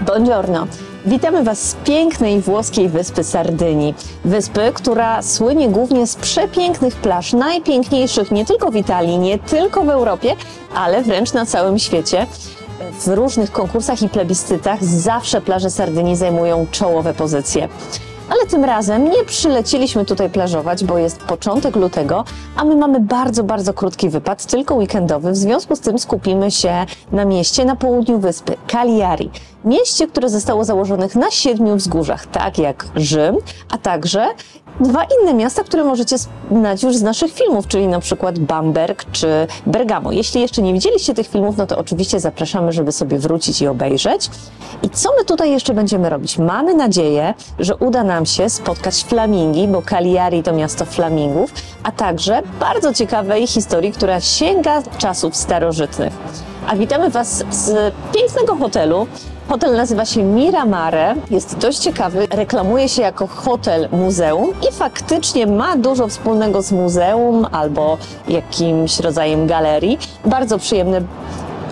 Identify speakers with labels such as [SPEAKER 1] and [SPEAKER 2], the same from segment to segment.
[SPEAKER 1] Buongiorno! Witamy Was z pięknej włoskiej wyspy Sardynii. Wyspy, która słynie głównie z przepięknych plaż, najpiękniejszych nie tylko w Italii, nie tylko w Europie, ale wręcz na całym świecie. W różnych konkursach i plebiscytach zawsze plaże Sardynii zajmują czołowe pozycje. Ale tym razem nie przylecieliśmy tutaj plażować, bo jest początek lutego, a my mamy bardzo krótki wypad, tylko weekendowy. W związku z tym skupimy się na mieście na południu wyspy, Cagliari. Mieście, które zostało założone na 7 wzgórzach, tak jak Rzym, a także 2 inne miasta, które możecie znać już z naszych filmów, czyli na przykład Bamberg czy Bergamo. Jeśli jeszcze nie widzieliście tych filmów, no to oczywiście zapraszamy, żeby sobie wrócić i obejrzeć. I co my tutaj jeszcze będziemy robić? Mamy nadzieję, że uda nam się spotkać flamingi, bo Cagliari to miasto flamingów, a także bardzo ciekawej historii, która sięga czasów starożytnych. A witamy Was z pięknego hotelu. Hotel nazywa się Miramare, jest dość ciekawy, reklamuje się jako hotel muzeum i faktycznie ma dużo wspólnego z muzeum albo jakimś rodzajem galerii. Bardzo przyjemny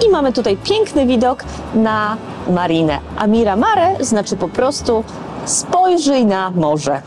[SPEAKER 1] i mamy tutaj piękny widok na marinę, a Miramare znaczy po prostu spojrzyj na morze.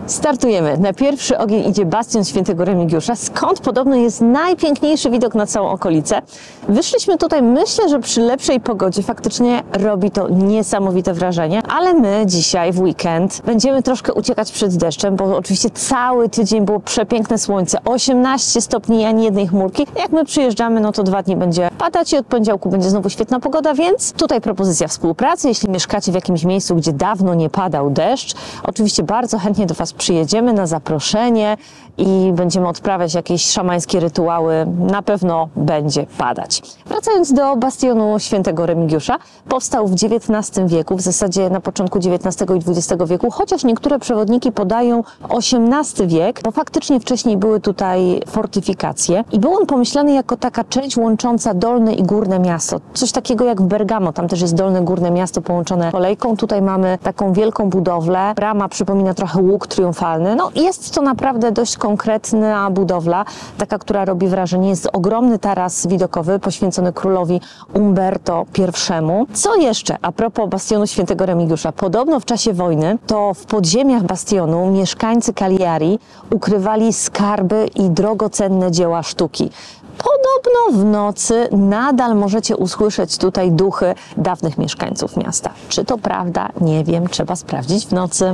[SPEAKER 1] Startujemy. Na pierwszy ogień idzie bastion Świętego Remigiusza, skąd podobno jest najpiękniejszy widok na całą okolicę. Wyszliśmy tutaj, myślę, że przy lepszej pogodzie faktycznie robi to niesamowite wrażenie, ale my dzisiaj w weekend będziemy troszkę uciekać przed deszczem, bo oczywiście cały tydzień było przepiękne słońce, 18 stopni, ani jednej chmurki. Jak my przyjeżdżamy, no to 2 dni będzie padać i od poniedziałku będzie znowu świetna pogoda, więc tutaj propozycja współpracy. Jeśli mieszkacie w jakimś miejscu, gdzie dawno nie padał deszcz, oczywiście bardzo chętnie do Was przyjedziemy na zaproszenie i będziemy odprawiać jakieś szamańskie rytuały. Na pewno będzie padać. Wracając do bastionu Świętego Remigiusza, powstał w XIX wieku, w zasadzie na początku XIX i XX wieku, chociaż niektóre przewodniki podają XVIII wiek, bo faktycznie wcześniej były tutaj fortyfikacje i był on pomyślany jako taka część łącząca dolne i górne miasto. Coś takiego jak w Bergamo, tam też jest dolne, górne miasto połączone kolejką. Tutaj mamy taką wielką budowlę. Brama przypomina trochę łuk triumfalny. No jest to naprawdę dość konkretna budowla, taka, która robi wrażenie. Jest ogromny taras widokowy poświęcony królowi Umberto I. Co jeszcze a propos bastionu Świętego Remigiusza? Podobno w czasie wojny to w podziemiach bastionu mieszkańcy Cagliari ukrywali skarby i drogocenne dzieła sztuki. Podobno w nocy nadal możecie usłyszeć tutaj duchy dawnych mieszkańców miasta. Czy to prawda? Nie wiem, trzeba sprawdzić w nocy.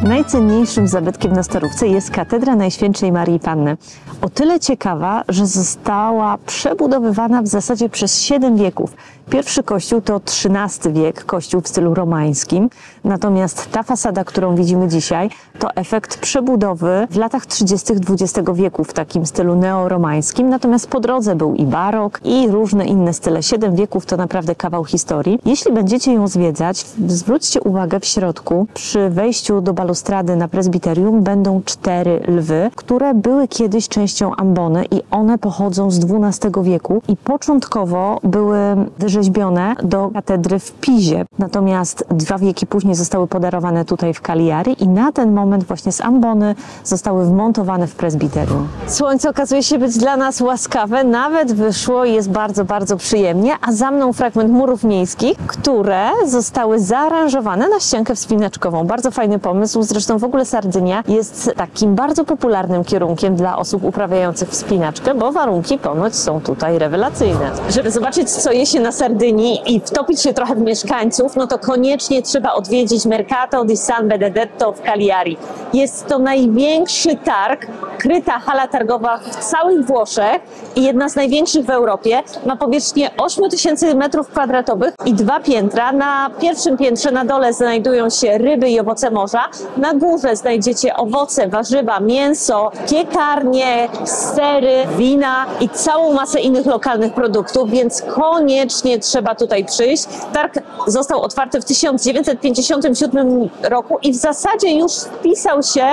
[SPEAKER 1] Najcenniejszym zabytkiem na Starówce jest katedra Najświętszej Marii Panny. O tyle ciekawa, że została przebudowywana w zasadzie przez 7 wieków. Pierwszy kościół to XIII wiek, kościół w stylu romańskim. Natomiast ta fasada, którą widzimy dzisiaj, to efekt przebudowy w latach 30. XX wieku w takim stylu neoromańskim. Natomiast po drodze był i barok, i różne inne style. 7 wieków to naprawdę kawał historii. Jeśli będziecie ją zwiedzać, zwróćcie uwagę w środku, przy wejściu do balustrady na prezbiterium będą 4 lwy, które były kiedyś częścią ambony i one pochodzą z XII wieku i początkowo były wyrzeźbione do katedry w Pizie. Natomiast 2 wieki później zostały podarowane tutaj w Cagliari i na ten moment właśnie z ambony zostały wmontowane w prezbiterium. Słońce okazuje się być dla nas łaskawe, nawet wyszło i jest bardzo przyjemnie, a za mną fragment murów miejskich, które zostały zaaranżowane na ściankę wspinaczkową. Bardzo fajny pomysł, zresztą w ogóle Sardynia jest takim bardzo popularnym kierunkiem dla osób uprawiających wspinaczkę, bo warunki ponoć są tutaj rewelacyjne. Żeby zobaczyć, co je się na Sardynii i wtopić się trochę w mieszkańców, no to koniecznie trzeba odwiedzić Mercato di San Benedetto w Cagliari. Jest to największy targ, kryta hala targowa w całych Włoszech i jedna z największych w Europie. Ma powierzchnię 8000 m2 i 2 piętra. Na pierwszym piętrze na dole znajdują się ryby i owoce morza, Na górze znajdziecie owoce, warzywa, mięso, piekarnie, sery, wina i całą masę innych lokalnych produktów, więc koniecznie trzeba tutaj przyjść. Targ został otwarty w 1957 roku i w zasadzie już wpisał się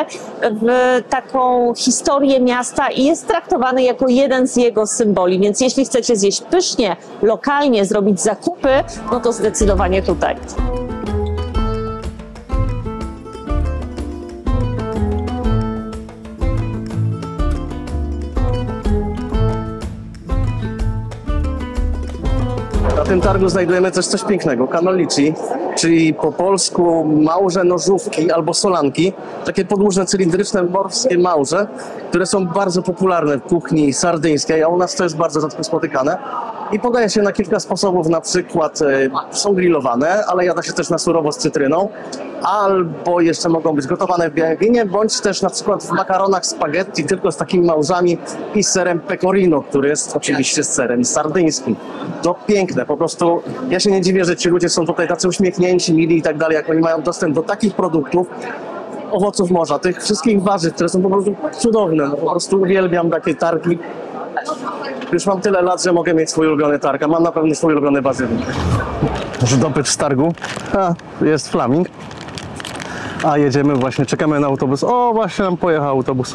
[SPEAKER 1] w taką historię miasta i jest traktowany jako jeden z jego symboli, więc jeśli chcecie zjeść pysznie, lokalnie, zrobić zakupy, no to zdecydowanie tutaj.
[SPEAKER 2] Na tym targu znajdujemy coś pięknego, canolici, czyli po polsku małże nożówki albo solanki, takie podłużne, cylindryczne morskie małże, które są bardzo popularne w kuchni sardyńskiej, a u nas to jest bardzo rzadko spotykane. I podaje się na kilka sposobów, na przykład są grillowane, ale jada się też na surowo z cytryną, albo jeszcze mogą być gotowane w białym winie, bądź też na przykład w makaronach spaghetti, tylko z takimi małżami i z serem pecorino, który jest oczywiście serem sardyńskim. To piękne, po prostu ja się nie dziwię, że ci ludzie są tutaj tacy uśmiechnięci, mili i tak dalej, jak oni mają dostęp do takich produktów, owoców morza, tych wszystkich warzyw, które są po prostu cudowne, no, po prostu uwielbiam takie targi. Już mam tyle lat, że mogę mieć swój ulubiony targ, a mam na pewno swój ulubiony bazylnik. Zdobycz z targu. Jest flaming. A jedziemy właśnie, czekamy na autobus. O, właśnie nam pojechał autobus.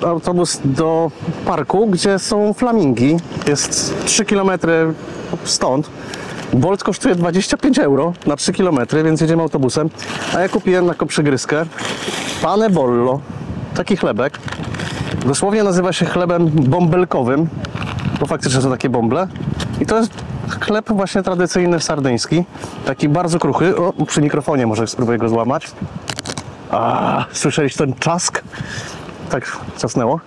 [SPEAKER 2] Autobus do parku, gdzie są flamingi. Jest 3 km stąd. Bolt kosztuje 25 euro na 3 km, więc jedziemy autobusem. A ja kupiłem taką przygryzkę. Pane Bollo. Taki chlebek. Dosłownie nazywa się chlebem bąbelkowym, bo faktycznie są takie bąble. I to jest chleb właśnie tradycyjny sardyński, taki bardzo kruchy. O, przy mikrofonie może spróbuję go złamać. Słyszeliście ten czask? Tak czasnęło.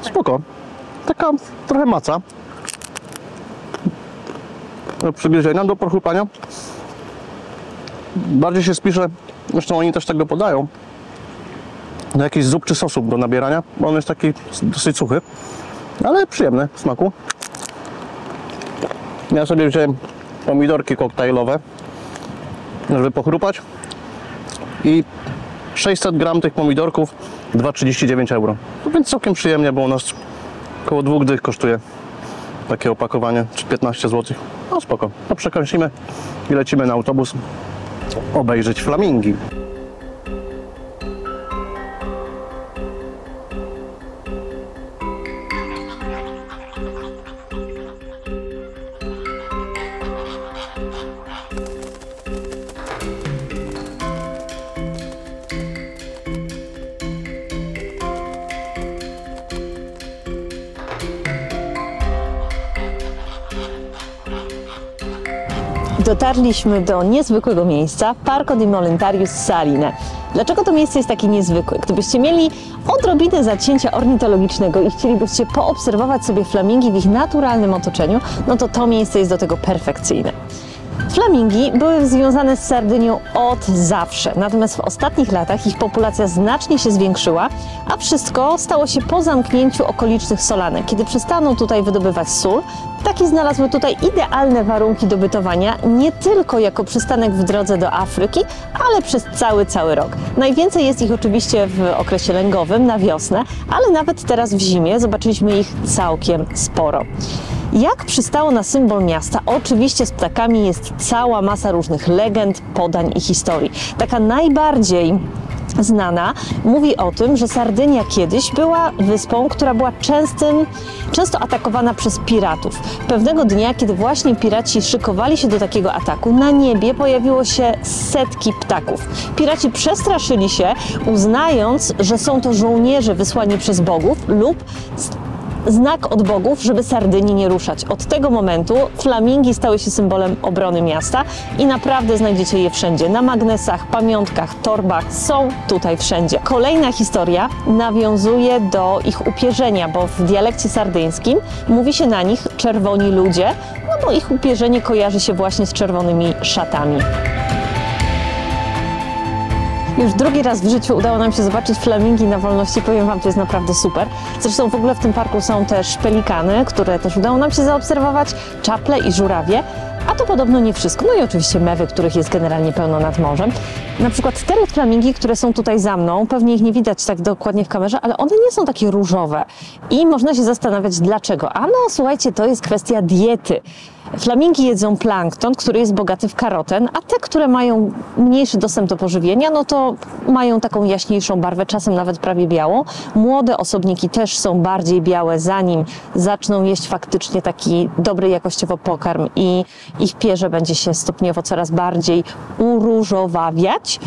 [SPEAKER 2] Spoko. Taka trochę maca. Do przygryzienia, do prochrupania. Bardziej się spisze, zresztą oni też tak go podają, do jakiś zup czy sosu do nabierania, bo on jest taki dosyć suchy, ale przyjemny w smaku. Ja sobie wziąłem pomidorki koktajlowe, żeby pochrupać, i 600 gram tych pomidorków 2,39 euro. Więc całkiem przyjemnie, bo u nas około 2 dych kosztuje takie opakowanie, czy 15 zł. No spoko, to przekąsimy i lecimy na autobus obejrzeć flamingi.
[SPEAKER 1] Dotarliśmy do niezwykłego miejsca, Parco di Molentarius Saline. Dlaczego to miejsce jest takie niezwykłe? Gdybyście mieli odrobinę zacięcia ornitologicznego i chcielibyście poobserwować sobie flamingi w ich naturalnym otoczeniu, no to to miejsce jest do tego perfekcyjne. Flamingi były związane z Sardynią od zawsze, natomiast w ostatnich latach ich populacja znacznie się zwiększyła, a wszystko stało się po zamknięciu okolicznych solanek. Kiedy przestaną tutaj wydobywać sól, ptaki znalazły tutaj idealne warunki do bytowania, nie tylko jako przystanek w drodze do Afryki, ale przez cały rok. Najwięcej jest ich oczywiście w okresie lęgowym, na wiosnę, ale nawet teraz w zimie zobaczyliśmy ich całkiem sporo. Jak przystało na symbol miasta, oczywiście z ptakami jest cała masa różnych legend, podań i historii. Taka najbardziej znana mówi o tym, że Sardynia kiedyś była wyspą, która była często atakowana przez piratów. Pewnego dnia, kiedy właśnie piraci szykowali się do takiego ataku, na niebie pojawiło się setki ptaków. Piraci przestraszyli się, uznając, że są to żołnierze wysłani przez bogów lub znak od bogów, żeby Sardynii nie ruszać. Od tego momentu flamingi stały się symbolem obrony miasta i naprawdę znajdziecie je wszędzie. Na magnesach, pamiątkach, torbach, są tutaj wszędzie. Kolejna historia nawiązuje do ich upierzenia, bo w dialekcie sardyńskim mówi się na nich czerwoni ludzie, no bo ich upierzenie kojarzy się właśnie z czerwonymi szatami. Już drugi raz w życiu udało nam się zobaczyć flamingi na wolności. Powiem Wam, to jest naprawdę super. Zresztą w ogóle w tym parku są też pelikany, które też udało nam się zaobserwować, czaple i żurawie. A to to podobno nie wszystko. No i oczywiście mewy, których jest generalnie pełno nad morzem. Na przykład te flamingi, które są tutaj za mną, pewnie ich nie widać tak dokładnie w kamerze, ale one nie są takie różowe. I można się zastanawiać dlaczego. A no słuchajcie, to jest kwestia diety. Flamingi jedzą plankton, który jest bogaty w karoten, a te, które mają mniejszy dostęp do pożywienia, no to mają taką jaśniejszą barwę, czasem nawet prawie białą. Młode osobniki też są bardziej białe, zanim zaczną jeść faktycznie taki dobry jakościowo pokarm i ich pierze będzie się stopniowo coraz bardziej uróżowawiać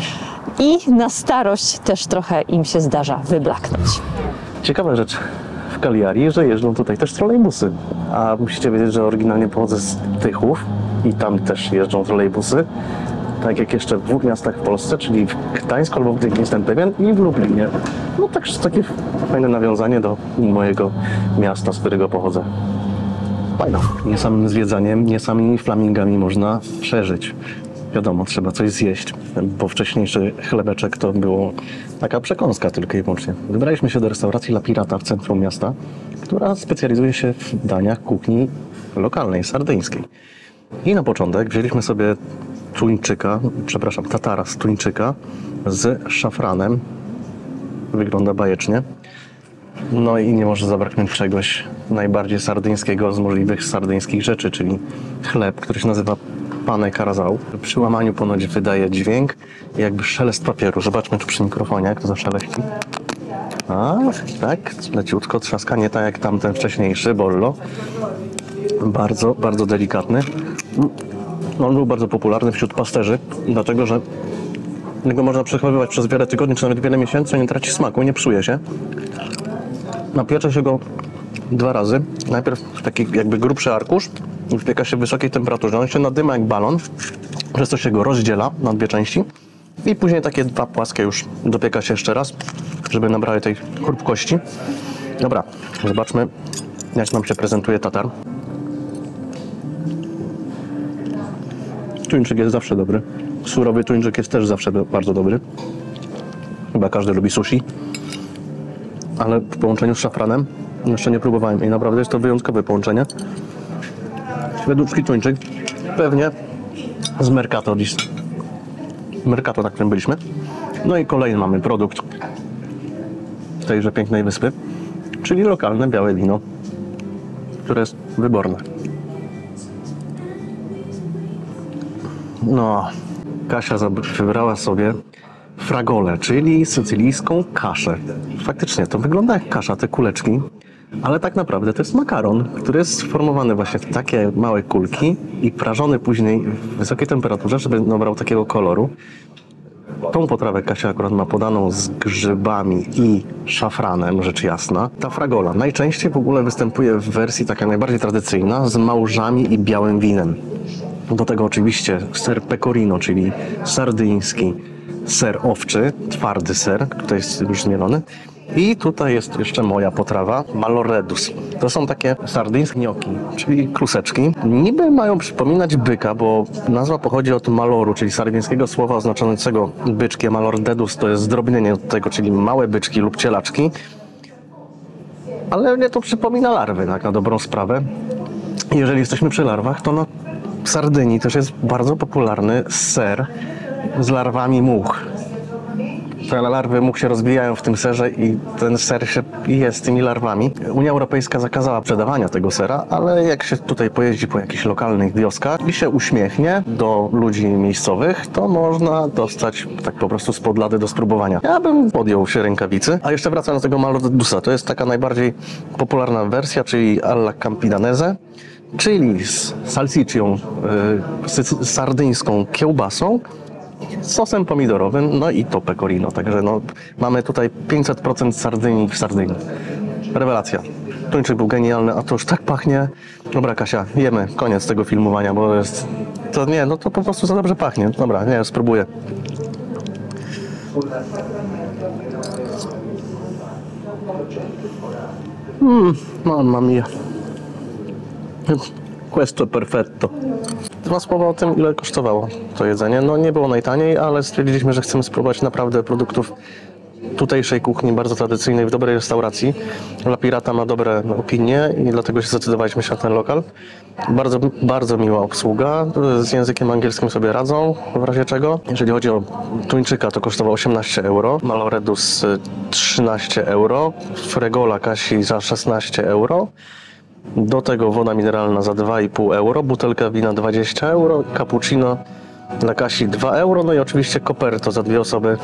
[SPEAKER 1] i na starość też trochę im się zdarza wyblaknąć.
[SPEAKER 2] Ciekawa rzecz w Cagliari, że jeżdżą tutaj też trolejbusy. A musicie wiedzieć, że oryginalnie pochodzę z Tychów i tam też jeżdżą trolejbusy. Tak jak jeszcze w 2 miastach w Polsce, czyli w Gdańsku albo w Gdyni, jestem pewien, i w Lublinie. No także takie fajne nawiązanie do mojego miasta, z którego pochodzę. Fajno. Nie samym zwiedzaniem, nie samymi flamingami można przeżyć. Wiadomo, trzeba coś zjeść, bo wcześniejszy chlebeczek to było taka przekąska tylko i wyłącznie. Wybraliśmy się do restauracji La Pirata w centrum miasta, która specjalizuje się w daniach kuchni lokalnej, sardyńskiej. I na początek wzięliśmy sobie tatara z tuńczyka z szafranem. Wygląda bajecznie. No i nie może zabraknąć czegoś najbardziej sardyńskiego z możliwych sardyńskich rzeczy, czyli chleb, który się nazywa pane carazau. Przy łamaniu ponoć wydaje dźwięk jakby szelest papieru. Zobaczmy tu przy mikrofonie, jak to zaszeleści. A, tak, leciutko trzaska, nie tak jak tamten wcześniejszy, bollo. Bardzo, bardzo delikatny. On był bardzo popularny wśród pasterzy, dlatego że go można przechowywać przez wiele tygodni, czy nawet wiele miesięcy, nie traci smaku, nie psuje się. Napiecze się go 2 razy. Najpierw w taki jakby grubszy arkusz, wypieka się w wysokiej temperaturze. On się nadyma jak balon, przez to się go rozdziela na 2 części i później takie 2 płaskie już dopieka się jeszcze raz, żeby nabrały tej chrupkości. Dobra, zobaczmy, jak nam się prezentuje tatar. Tuńczyk jest zawsze dobry. Surowy tuńczyk jest też zawsze bardzo dobry. Chyba każdy lubi sushi. Ale w połączeniu z szafranem jeszcze nie próbowałem i naprawdę jest to wyjątkowe połączenie. Szwedzki tuńczyk, pewnie z Mercato, na którym byliśmy. No i kolejny mamy produkt tejże pięknej wyspy, czyli lokalne białe wino, które jest wyborne. No, Kasia wybrała sobie fragolę, czyli sycylijską kaszę. Faktycznie to wygląda jak kasza, te kuleczki, ale tak naprawdę to jest makaron, który jest sformowany właśnie w takie małe kulki i prażony później w wysokiej temperaturze, żeby nabrał takiego koloru. Tą potrawę Kasia akurat ma podaną z grzybami i szafranem, rzecz jasna. Ta fragola najczęściej w ogóle występuje w wersji taka najbardziej tradycyjna, z małżami i białym winem. Do tego oczywiście ser pecorino, czyli sardyński ser owczy, twardy ser, tutaj jest już zmielony. I tutaj jest jeszcze moja potrawa, malloredus. To są takie sardyńskie gnocchi, czyli kluseczki. Niby mają przypominać byka, bo nazwa pochodzi od maloru, czyli sardyńskiego słowa oznaczającego byczki. Malloredus to jest zdrobnienie od tego, czyli małe byczki lub cielaczki. Ale mnie to przypomina larwy, tak na dobrą sprawę. Jeżeli jesteśmy przy larwach, to w Sardynii też jest bardzo popularny ser z larwami much. Te larwy much się rozwijają w tym serze i ten ser się je z tymi larwami. Unia Europejska zakazała sprzedawania tego sera, ale jak się tutaj pojeździ po jakichś lokalnych wioskach i się uśmiechnie do ludzi miejscowych, to można dostać tak po prostu spod lady do spróbowania. Ja bym podjął się rękawicy. A jeszcze wracając do tego malloredusa, to jest taka najbardziej popularna wersja, czyli alla campidanese, czyli z salsicją, sardyńską kiełbasą, sosem pomidorowym, no i to pecorino. Także mamy tutaj 500% Sardynii w Sardynii. Rewelacja. Tuńczyk był genialny, a to już tak pachnie. Dobra, Kasia, jemy. Koniec tego filmowania, bo to po prostu za dobrze pachnie. Dobra, spróbuję. Mamma mia. Questo perfetto. 2 słowa o tym, ile kosztowało to jedzenie. Nie było najtaniej, ale stwierdziliśmy, że chcemy spróbować naprawdę produktów tutejszej kuchni, bardzo tradycyjnej, w dobrej restauracji. La Pirata ma dobre opinie i dlatego się zdecydowaliśmy się na ten lokal. Bardzo, bardzo miła obsługa, z językiem angielskim sobie radzą, w razie czego. Jeżeli chodzi o tuńczyka, to kosztował 18 euro, Maloredus 13 euro, Fregola Kasi za 16 euro. Do tego woda mineralna za 2,5 euro, butelka wina 20 euro, cappuccino dla Kasi 2 euro, no i oczywiście koperto za dwie osoby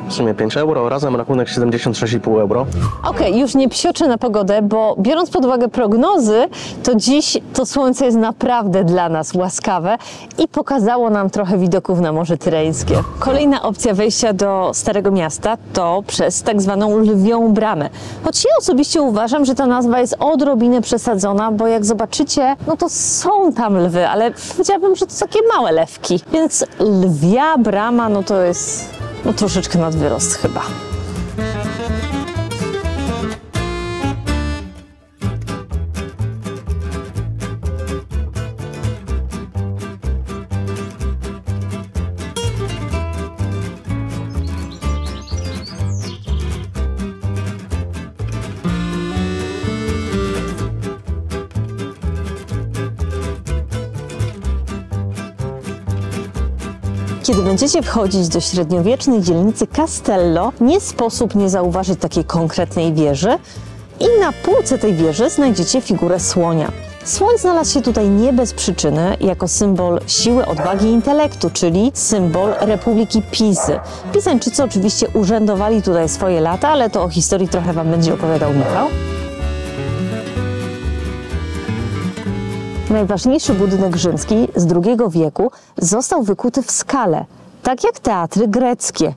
[SPEAKER 2] w sumie 5 euro, razem rachunek 76,5 euro.
[SPEAKER 1] Okej, już nie psioczę na pogodę, bo biorąc pod uwagę prognozy, to dziś to słońce jest naprawdę dla nas łaskawe i pokazało nam trochę widoków na Morze Tyreńskie. Kolejna opcja wejścia do Starego Miasta to przez tak zwaną Lwią Bramę. Choć ja osobiście uważam, że ta nazwa jest odrobinę przesadzona, bo jak zobaczycie, no to są tam lwy, ale powiedziałabym, że to takie małe lewki. Więc Lwia Brama, no to jest troszeczkę nad wyrost chyba. Kiedy będziecie wchodzić do średniowiecznej dzielnicy Castello, nie sposób nie zauważyć takiej konkretnej wieży i na półce tej wieży znajdziecie figurę słonia. Słoń znalazł się tutaj nie bez przyczyny jako symbol siły, odwagi i intelektu, czyli symbol Republiki Pisy. Pisańczycy oczywiście urzędowali tutaj swoje lata, ale to o historii trochę Wam będzie opowiadał Michał. Najważniejszy budynek rzymski z II wieku został wykuty w skale, tak jak teatry greckie.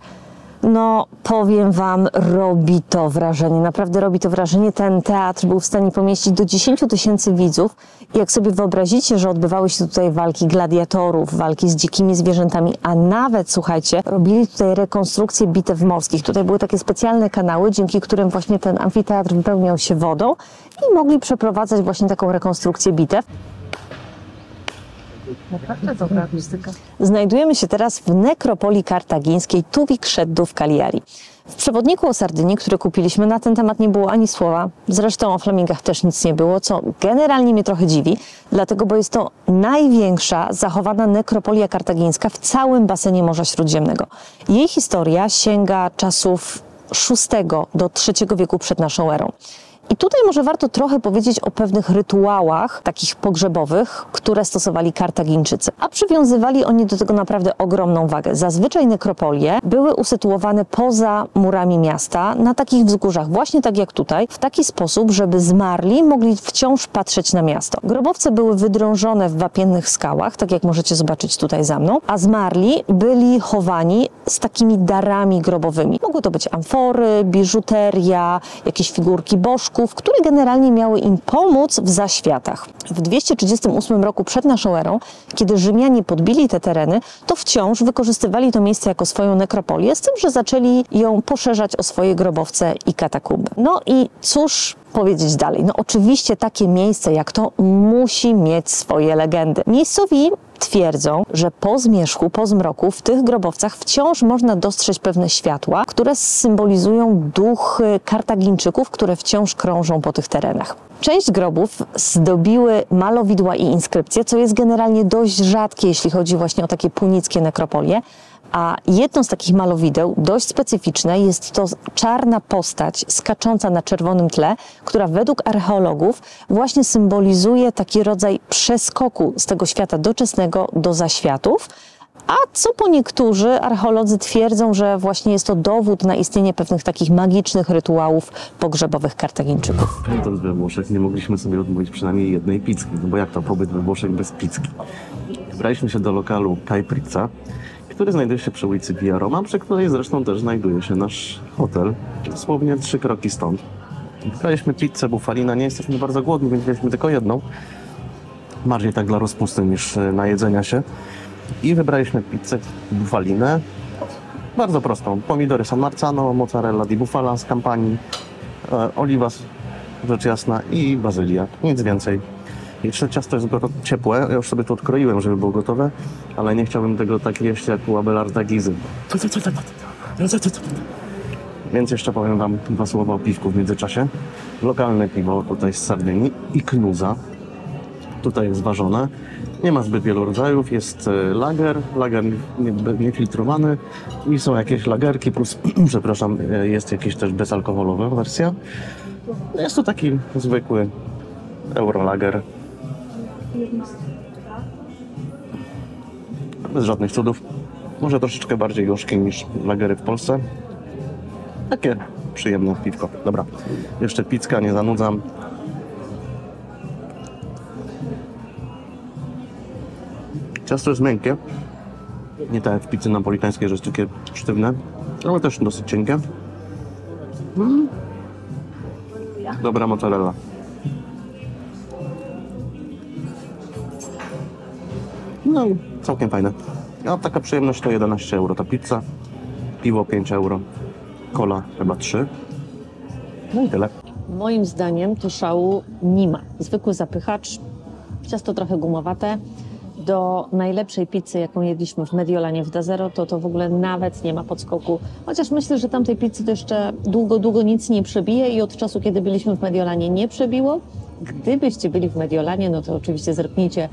[SPEAKER 1] No, powiem Wam, robi to wrażenie, naprawdę robi to wrażenie. Ten teatr był w stanie pomieścić do 10 000 widzów i jak sobie wyobrazicie, że odbywały się tutaj walki gladiatorów, walki z dzikimi zwierzętami, a nawet, słuchajcie, robili tutaj rekonstrukcje bitew morskich. Tutaj były takie specjalne kanały, dzięki którym właśnie ten amfiteatr wypełniał się wodą i mogli przeprowadzać właśnie taką rekonstrukcję bitew. Naprawdę dobra akustyka. Znajdujemy się teraz w nekropolii kartagińskiej Tuwik-Szeddu w Cagliari. W przewodniku o Sardynii, który kupiliśmy, na ten temat nie było ani słowa. Zresztą o flamingach też nic nie było, co generalnie mnie trochę dziwi, dlatego, bo jest to największa zachowana nekropolia kartagińska w całym basenie Morza Śródziemnego. Jej historia sięga czasów VI do III wieku przed naszą erą. I tutaj może warto trochę powiedzieć o pewnych rytuałach takich pogrzebowych, które stosowali Kartagińczycy, a przywiązywali oni do tego naprawdę ogromną wagę. Zazwyczaj nekropolie były usytuowane poza murami miasta, na takich wzgórzach, właśnie tak jak tutaj, w taki sposób, żeby zmarli mogli wciąż patrzeć na miasto. Grobowce były wydrążone w wapiennych skałach, tak jak możecie zobaczyć tutaj za mną, a zmarli byli chowani z takimi darami grobowymi. Mogły to być amfory, biżuteria, jakieś figurki bożków, które generalnie miały im pomóc w zaświatach. W 238 roku przed naszą erą, kiedy Rzymianie podbili te tereny, to wciąż wykorzystywali to miejsce jako swoją nekropolię, z tym, że zaczęli ją poszerzać o swoje grobowce i katakumby. No i cóż powiedzieć dalej? No oczywiście takie miejsce jak to musi mieć swoje legendy. Miejscowi twierdzą, że po zmierzchu, po zmroku w tych grobowcach wciąż można dostrzec pewne światła, które symbolizują duchy Kartagińczyków, które wciąż krążą po tych terenach. Część grobów zdobiły malowidła i inskrypcje, co jest generalnie dość rzadkie, jeśli chodzi właśnie o takie punickie nekropolie. A jedno z takich malowideł, dość specyficzne, jest to czarna postać skacząca na czerwonym tle, która według archeologów właśnie symbolizuje taki rodzaj przeskoku z tego świata doczesnego do zaświatów, a co po niektórzy archeolodzy twierdzą, że właśnie jest to dowód na istnienie pewnych takich magicznych rytuałów pogrzebowych Kartagińczyków.
[SPEAKER 2] Będąc we Włoszech nie mogliśmy sobie odmówić przynajmniej jednej pizzki, no bo jak to pobyt we Włoszech bez pizzki? Wybraliśmy się do lokalu Kai Pizza, który znajduje się przy ulicy Via Roma, przy której zresztą też znajduje się nasz hotel, dosłownie 3 kroki stąd. Wybraliśmy pizzę bufalina, nie jesteśmy bardzo głodni, więc wzięliśmy tylko jedną. Bardziej tak dla rozpusty niż na jedzenia się. I wybraliśmy pizzę bufalinę, bardzo prostą. Pomidory San Marzano, mozzarella di bufala z Campanii, oliwa, rzecz jasna, i bazylia. Nic więcej. Jeszcze ciasto jest ciepłe, ja już sobie to odkroiłem, żeby było gotowe, ale nie chciałbym tego tak jeść jak u Abelarda Gizy. Więc jeszcze powiem Wam 2 słowa o piwku w międzyczasie. Lokalne piwo tutaj z Sardynii i Knuza. Tutaj jest ważone. Nie ma zbyt wielu rodzajów. Jest lager niefiltrowany i są jakieś lagerki plus, przepraszam, jest jakieś też bezalkoholowa wersja. Jest to taki zwykły Eurolager. Bez żadnych cudów. Może troszeczkę bardziej gorzki niż lagery w Polsce. Takie przyjemne piwko. Dobra, jeszcze pizzka, nie zanudzam. Ciasto jest miękkie. Nie tak jak w pizzy napolitańskiej, że jest takie sztywne, ale też dosyć cienkie. Dobra mozzarella. No i całkiem fajne. A taka przyjemność to 11 euro ta pizza, piwo 5 euro, cola chyba 3. No i tyle.
[SPEAKER 1] Moim zdaniem to szału nie ma. Zwykły zapychacz, ciasto trochę gumowate. Do najlepszej pizzy, jaką jedliśmy w Mediolanie w Dazero, to w ogóle nawet nie ma podskoku. Chociaż myślę, że tamtej pizzy to jeszcze długo nic nie przebije i od czasu, kiedy byliśmy w Mediolanie, nie przebiło. Gdybyście byli w Mediolanie, no to oczywiście zerknijcie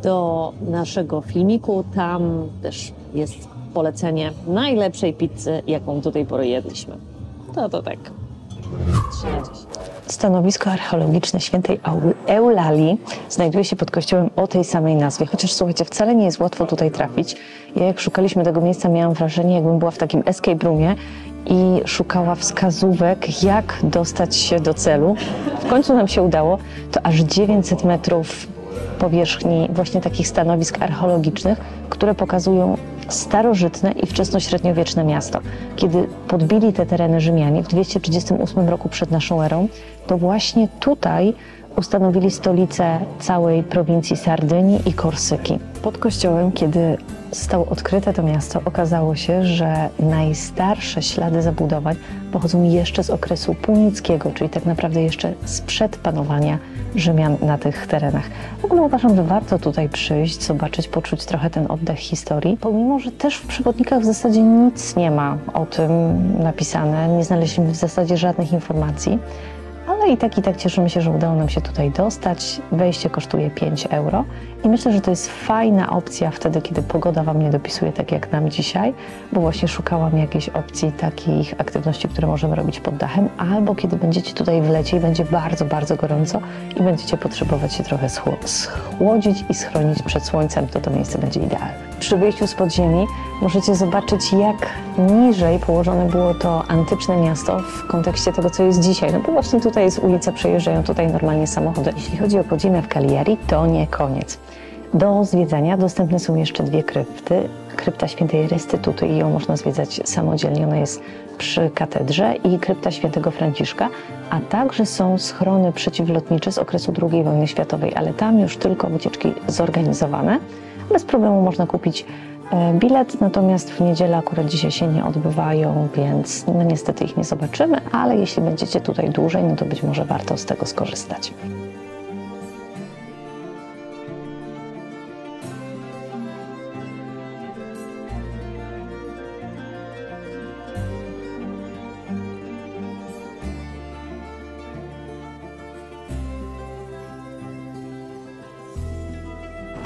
[SPEAKER 1] do naszego filmiku. Tam też jest polecenie najlepszej pizzy, jaką do tej pory jedliśmy. To tak. 3 na 10. Stanowisko archeologiczne świętej Eulalii znajduje się pod kościołem o tej samej nazwie. Chociaż słuchajcie, wcale nie jest łatwo tutaj trafić. Ja jak szukaliśmy tego miejsca, miałam wrażenie, jakbym była w takim escape roomie i szukała wskazówek, jak dostać się do celu. W końcu nam się udało. To aż 900 metrów powierzchni właśnie takich stanowisk archeologicznych, które pokazują starożytne i wczesnośredniowieczne miasto. Kiedy podbili te tereny Rzymianie w 238 roku przed naszą erą, to właśnie tutaj ustanowili stolicę całej prowincji Sardynii i Korsyki. Pod kościołem, kiedy zostało odkryte to miasto, okazało się, że najstarsze ślady zabudowań pochodzą jeszcze z okresu punickiego, czyli tak naprawdę jeszcze sprzed panowania Rzymian na tych terenach. W ogóle uważam, że warto tutaj przyjść, zobaczyć, poczuć trochę ten oddech historii, pomimo że też w przewodnikach w zasadzie nic nie ma o tym napisane, nie znaleźliśmy w zasadzie żadnych informacji. Ale i tak cieszymy się, że udało nam się tutaj dostać. Wejście kosztuje 5 euro i myślę, że to jest fajna opcja wtedy, kiedy pogoda Wam nie dopisuje tak jak nam dzisiaj, bo właśnie szukałam jakiejś opcji takich aktywności, które możemy robić pod dachem, albo kiedy będziecie tutaj w lecie i będzie bardzo gorąco i będziecie potrzebować się trochę schłodzić i schronić przed słońcem, to miejsce będzie idealne. Przy wyjściu z podziemi możecie zobaczyć, jak niżej położone było to antyczne miasto w kontekście tego, co jest dzisiaj. No bo właśnie tutaj jest ulica, przejeżdżają tutaj normalnie samochody. Jeśli chodzi o podziemia w Cagliari, to nie koniec. Do zwiedzania dostępne są jeszcze 2 krypty. Krypta Świętej Restytuty i ją można zwiedzać samodzielnie, ona jest przy katedrze, i krypta Świętego Franciszka, a także są schrony przeciwlotnicze z okresu II wojny światowej, ale tam już tylko wycieczki zorganizowane. Bez problemu można kupić bilet, natomiast w niedzielę akurat dzisiaj się nie odbywają, więc no niestety ich nie zobaczymy, ale jeśli będziecie tutaj dłużej, no to być może warto z tego skorzystać.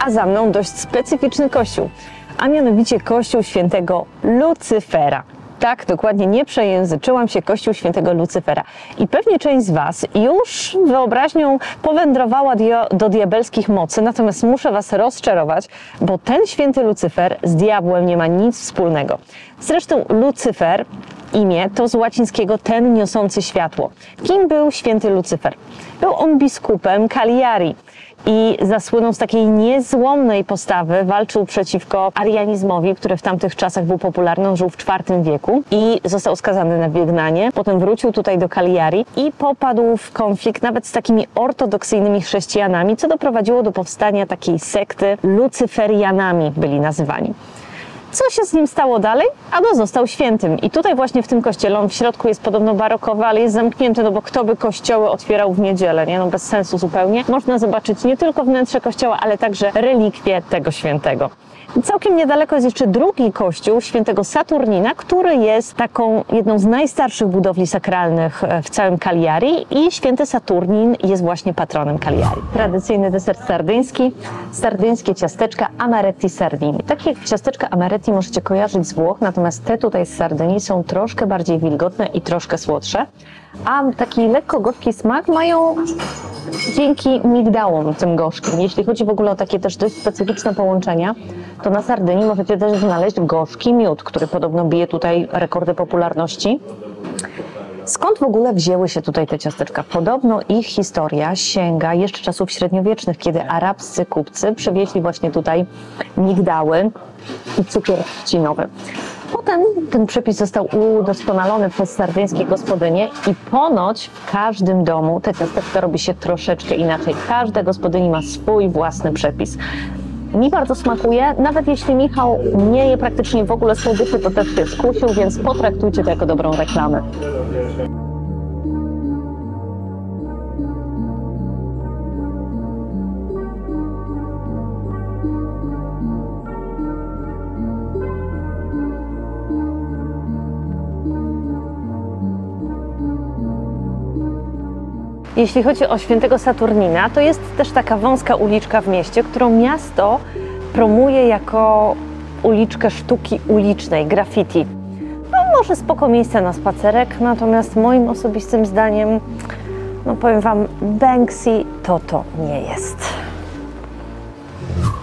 [SPEAKER 1] A za mną dość specyficzny kościół, a mianowicie kościół świętego Lucyfera. Tak, dokładnie, nie przejęzyczyłam się, kościół świętego Lucyfera. I pewnie część z Was już wyobraźnią powędrowała do diabelskich mocy, natomiast muszę Was rozczarować, bo ten święty Lucyfer z diabłem nie ma nic wspólnego. Zresztą Lucyfer, imię, to z łacińskiego ten niosący światło. Kim był święty Lucyfer? Był on biskupem Cagliari i zasłynął z takiej niezłomnej postawy, walczył przeciwko arianizmowi, który w tamtych czasach był popularny, on żył w IV wieku i został skazany na wygnanie. Potem wrócił tutaj do Cagliari i popadł w konflikt nawet z takimi ortodoksyjnymi chrześcijanami, co doprowadziło do powstania takiej sekty, lucyferianami byli nazywani. Co się z nim stało dalej? Ano został świętym. I tutaj właśnie w tym kościele, on w środku jest podobno barokowy, ale jest zamknięty, no bo kto by kościoły otwierał w niedzielę, nie? No bez sensu zupełnie. Można zobaczyć nie tylko wnętrze kościoła, ale także relikwie tego świętego. Całkiem niedaleko jest jeszcze drugi kościół świętego Saturnina, który jest taką jedną z najstarszych budowli sakralnych w całym Cagliari i święty Saturnin jest właśnie patronem Cagliari. Tradycyjny deser sardyńskie ciasteczka Amaretti Sardini. Takie ciasteczka Amaretti możecie kojarzyć z Włoch, natomiast te tutaj z Sardynii są troszkę bardziej wilgotne i troszkę słodsze, a taki lekko gorzki smak mają dzięki migdałom tym gorzkim. Jeśli chodzi w ogóle o takie też dość specyficzne połączenia, to na Sardynii możecie też znaleźć gorzki miód, który podobno bije tutaj rekordy popularności. Skąd w ogóle wzięły się tutaj te ciasteczka? Podobno ich historia sięga jeszcze czasów średniowiecznych, kiedy arabscy kupcy przywieźli właśnie tutaj migdały i cukier trzcinowy. Potem ten przepis został udoskonalony przez sardyńskie gospodynie i ponoć w każdym domu te ciasteczka robi się troszeczkę inaczej. Każda gospodyni ma swój własny przepis. Mi bardzo smakuje, nawet jeśli Michał nie je praktycznie w ogóle słodyczy, to też się skusił, więc potraktujcie to jako dobrą reklamę. Jeśli chodzi o świętego Saturnina, to jest też taka wąska uliczka w mieście, którą miasto promuje jako uliczkę sztuki ulicznej, graffiti. No może spoko miejsce na spacerek, natomiast moim osobistym zdaniem, no powiem Wam, Banksy to nie jest.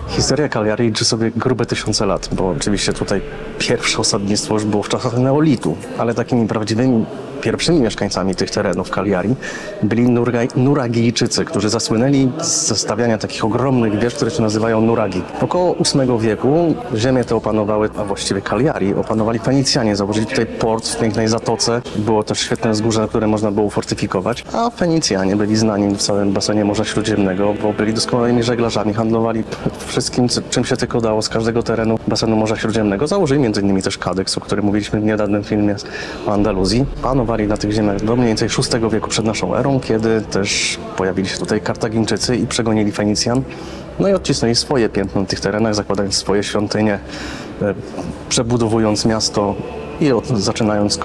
[SPEAKER 2] Historia Cagliari liczy sobie grube tysiące lat, bo oczywiście tutaj pierwsze osadnictwo już było w czasach neolitu, ale takimi prawdziwymi pierwszymi mieszkańcami tych terenów Cagliari byli Nuragijczycy, którzy zasłynęli ze stawiania takich ogromnych wież, które się nazywają nuragi. Około VIII wieku ziemię te opanowały, a właściwie Cagliari opanowali Fenicjanie. Założyli tutaj port w pięknej zatoce. Było też świetne wzgórze, które można było fortyfikować, a Fenicjanie byli znani w całym basenie Morza Śródziemnego, bo byli doskonałymi żeglarzami, handlowali wszystkim, czym się tylko dało z każdego terenu basenu Morza Śródziemnego. Założyli m.in. też Kadeks, o którym mówiliśmy w niedawnym filmie o Andaluzji. Panowali na tych ziemiach do mniej więcej VI wieku przed naszą erą, kiedy też pojawili się tutaj Kartagińczycy i przegonili Fenicjan. No i odcisnęli swoje piętno na tych terenach, zakładając swoje świątynie, przebudowując miasto i zaczynając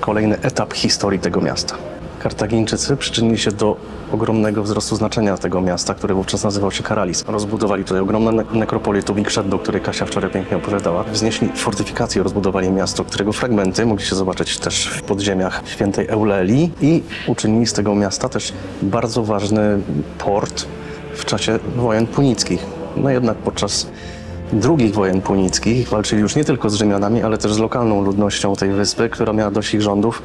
[SPEAKER 2] kolejny etap historii tego miasta. Kartagińczycy przyczynili się do ogromnego wzrostu znaczenia tego miasta, które wówczas nazywał się Karalis. Rozbudowali tutaj ogromne nekropolie Tuwikrzeddo, o której Kasia wczoraj pięknie opowiadała. Wznieśli fortyfikacje, rozbudowali miasto, którego fragmenty mogliście zobaczyć też w podziemiach świętej Eulelii i uczynili z tego miasta też bardzo ważny port w czasie wojen punickich. No jednak podczas II wojen punickich walczyli już nie tylko z Rzymianami, ale też z lokalną ludnością tej wyspy, która miała dość ich rządów.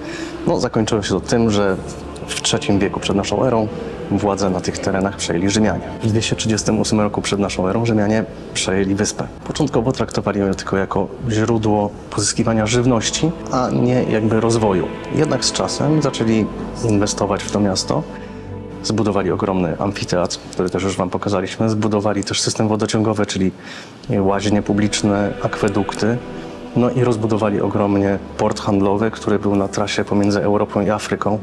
[SPEAKER 2] No, zakończyło się to tym, że w III wieku przed naszą erą władzę na tych terenach przejęli Rzymianie. W 238 roku przed naszą erą Rzymianie przejęli wyspę. Początkowo traktowali ją tylko jako źródło pozyskiwania żywności, a nie jakby rozwoju. Jednak z czasem zaczęli inwestować w to miasto. Zbudowali ogromny amfiteatr, który też już Wam pokazaliśmy. Zbudowali też system wodociągowy, czyli łaźnie publiczne, akwedukty. No i rozbudowali ogromnie port handlowy, który był na trasie pomiędzy Europą i Afryką.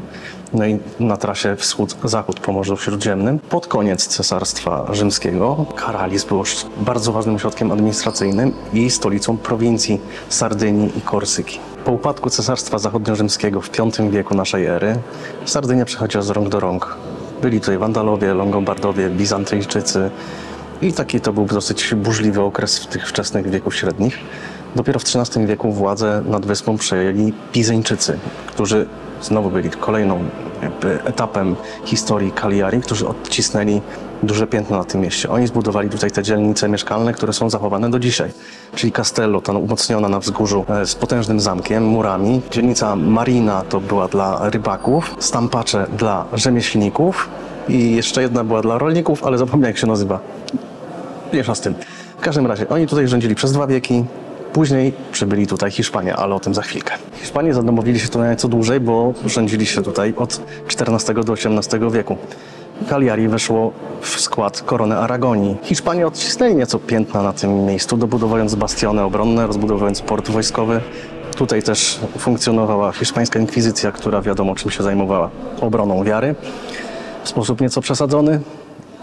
[SPEAKER 2] No i na trasie wschód-zachód po Morzu Śródziemnym. Pod koniec Cesarstwa Rzymskiego Karalis był bardzo ważnym ośrodkiem administracyjnym i stolicą prowincji Sardynii i Korsyki. Po upadku Cesarstwa Zachodniorzymskiego w V wieku naszej ery Sardynia przechodziła z rąk do rąk. Byli tutaj Wandalowie, Longobardowie, Bizantyjczycy i taki to był dosyć burzliwy okres w tych wczesnych wieków średnich. Dopiero w XIII wieku władzę nad wyspą przejęli Pizeńczycy, którzy znowu byli kolejną etapem historii Cagliari, którzy odcisnęli duże piętno na tym mieście. Oni zbudowali tutaj te dzielnice mieszkalne, które są zachowane do dzisiaj. Czyli Castello, ta umocniona na wzgórzu z potężnym zamkiem, murami. Dzielnica Marina to była dla rybaków, Stampacze dla rzemieślników i jeszcze jedna była dla rolników, ale zapomniałem, jak się nazywa. Mniejsza z tym. W każdym razie oni tutaj rządzili przez 2 wieki. Później przybyli tutaj Hiszpanie, ale o tym za chwilkę. Hiszpanie zadomowili się tutaj nieco dłużej, bo rządzili się tutaj od XIV do XVIII wieku. Cagliari weszło w skład Korony Aragonii. Hiszpanie odcisnęli nieco piętna na tym miejscu, dobudowując bastiony obronne, rozbudowując port wojskowy. Tutaj też funkcjonowała hiszpańska inkwizycja, która wiadomo czym się zajmowała. Obroną wiary w sposób nieco przesadzony,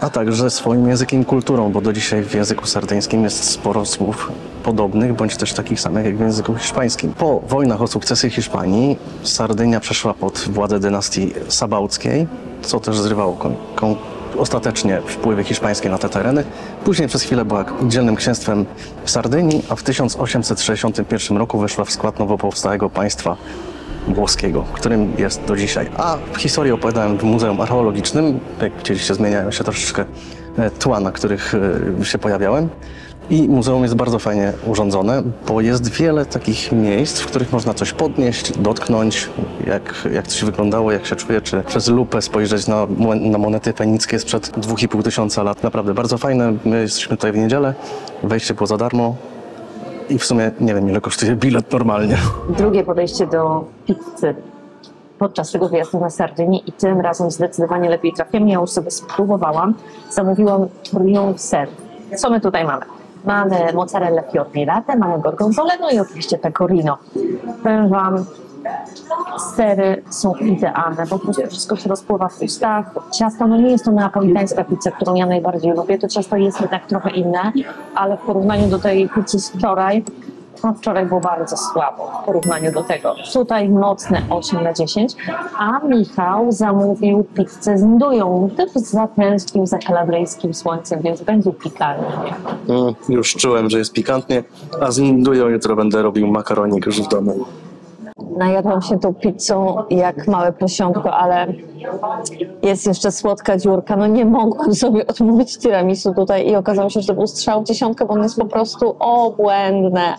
[SPEAKER 2] a także swoim językiem i kulturą, bo do dzisiaj w języku sardyńskim jest sporo słów podobnych, bądź też takich samych jak w języku hiszpańskim. Po wojnach o sukcesy Hiszpanii Sardynia przeszła pod władzę dynastii Sabauckiej, co też zrywało ostatecznie wpływy hiszpańskie na te tereny. Później przez chwilę była dzielnym księstwem Sardynii, a w 1861 roku weszła w skład nowo powstałego państwa włoskiego, którym jest do dzisiaj. A historię opowiadałem w Muzeum Archeologicznym. Jak widzieliście, zmieniają się troszeczkę tła, na których się pojawiałem. I muzeum jest bardzo fajnie urządzone, bo jest wiele takich miejsc, w których można coś podnieść, dotknąć, jak coś wyglądało, jak się czuje, czy przez lupę spojrzeć na monety fenickie sprzed 2500 lat. Naprawdę bardzo fajne. My jesteśmy tutaj w niedzielę, wejście było za darmo i w sumie nie wiem, ile kosztuje bilet normalnie.
[SPEAKER 1] Drugie podejście do pizzy podczas tego wyjazdu na Sardynię i tym razem zdecydowanie lepiej trafiłem. Ja już sobie spróbowałam. Zamówiłam triumf ser. Co my tutaj mamy? Mamy mozzarella fiornilate, mamy gorgonzolę, no i oczywiście pecorino. Powiem Wam, sery są idealne, po prostu wszystko się rozpływa w ustach. Ciasto, no nie jest to neapolitańska pizza, którą ja najbardziej lubię, to ciasto jest jednak trochę inne, ale w porównaniu do tej pizzy z wczoraj, no wczoraj było bardzo słabo w porównaniu do tego. Tutaj mocne 8/10, a Michał zamówił pizzę z ndują. Też zatęsknił za kalabryjskim słońcem, więc będzie pikantnie.
[SPEAKER 2] Już czułem, że jest pikantnie, a z ndują jutro będę robił makaronik już w domu.
[SPEAKER 1] Najadłam się tą pizzą jak małe prosiątko, ale jest jeszcze słodka dziurka. No nie mogłam sobie odmówić tiramisu tutaj i okazało się, że to był strzał w dziesiątkę, bo on jest po prostu obłędne.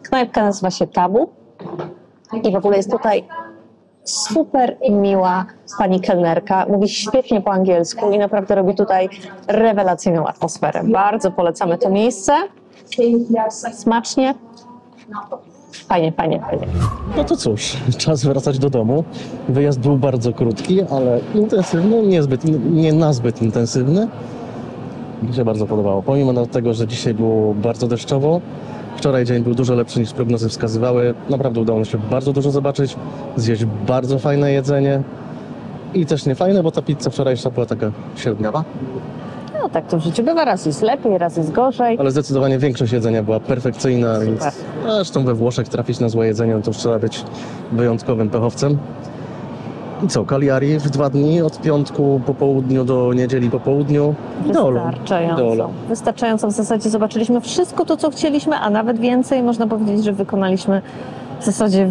[SPEAKER 1] Knajpka nazywa się Tabu i w ogóle jest tutaj super miła pani kelnerka. Mówi świetnie po angielsku i naprawdę robi tutaj rewelacyjną atmosferę. Bardzo polecamy to miejsce. Smacznie. Fajnie.
[SPEAKER 2] No to cóż, czas wracać do domu. Wyjazd był bardzo krótki, ale intensywny, nie nazbyt intensywny. Mi się bardzo podobało. Pomimo tego, że dzisiaj było bardzo deszczowo, wczoraj dzień był dużo lepszy niż prognozy wskazywały. Naprawdę udało mi się bardzo dużo zobaczyć, zjeść bardzo fajne jedzenie i też nie fajne, bo ta pizza wczorajsza była taka średniawa.
[SPEAKER 1] No tak to w życiu bywa, raz jest lepiej, raz jest gorzej.
[SPEAKER 2] Ale zdecydowanie większość jedzenia była perfekcyjna, więc zresztą we Włoszech trafić na złe jedzenie, to już trzeba być wyjątkowym pechowcem. I co, Cagliari w 2 dni, od piątku po południu do niedzieli po południu.
[SPEAKER 1] Wystarczająco w zasadzie zobaczyliśmy wszystko to, co chcieliśmy, a nawet więcej. Można powiedzieć, że wykonaliśmy w zasadzie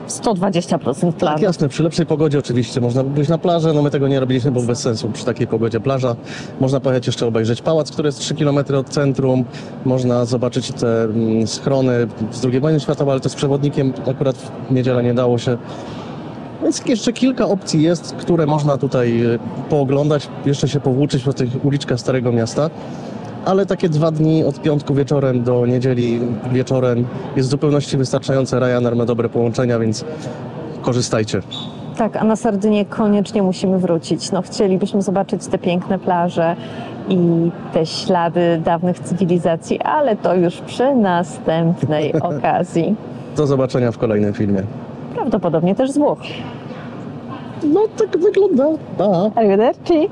[SPEAKER 1] 120% planu.
[SPEAKER 2] Tak, jasne, przy lepszej pogodzie oczywiście można pójść na plażę, no my tego nie robiliśmy, bo bez sensu przy takiej pogodzie plaża. Można pojechać jeszcze obejrzeć pałac, który jest 3 km od centrum, można zobaczyć te schrony z II wojny światowej, ale to z przewodnikiem akurat w niedzielę nie dało się. Więc jeszcze kilka opcji jest, które można tutaj pooglądać, jeszcze się powłóczyć po tych uliczkach Starego Miasta. Ale takie 2 dni od piątku wieczorem do niedzieli wieczorem jest w zupełności wystarczające. Ryanair ma dobre połączenia, więc korzystajcie.
[SPEAKER 1] Tak, a na Sardynię koniecznie musimy wrócić. No, chcielibyśmy zobaczyć te piękne plaże i te ślady dawnych cywilizacji, ale to już przy następnej okazji.
[SPEAKER 2] Do zobaczenia w kolejnym filmie.
[SPEAKER 1] Prawdopodobnie też z Włoch.
[SPEAKER 2] No tak wygląda. Pa.
[SPEAKER 1] Arrivederci.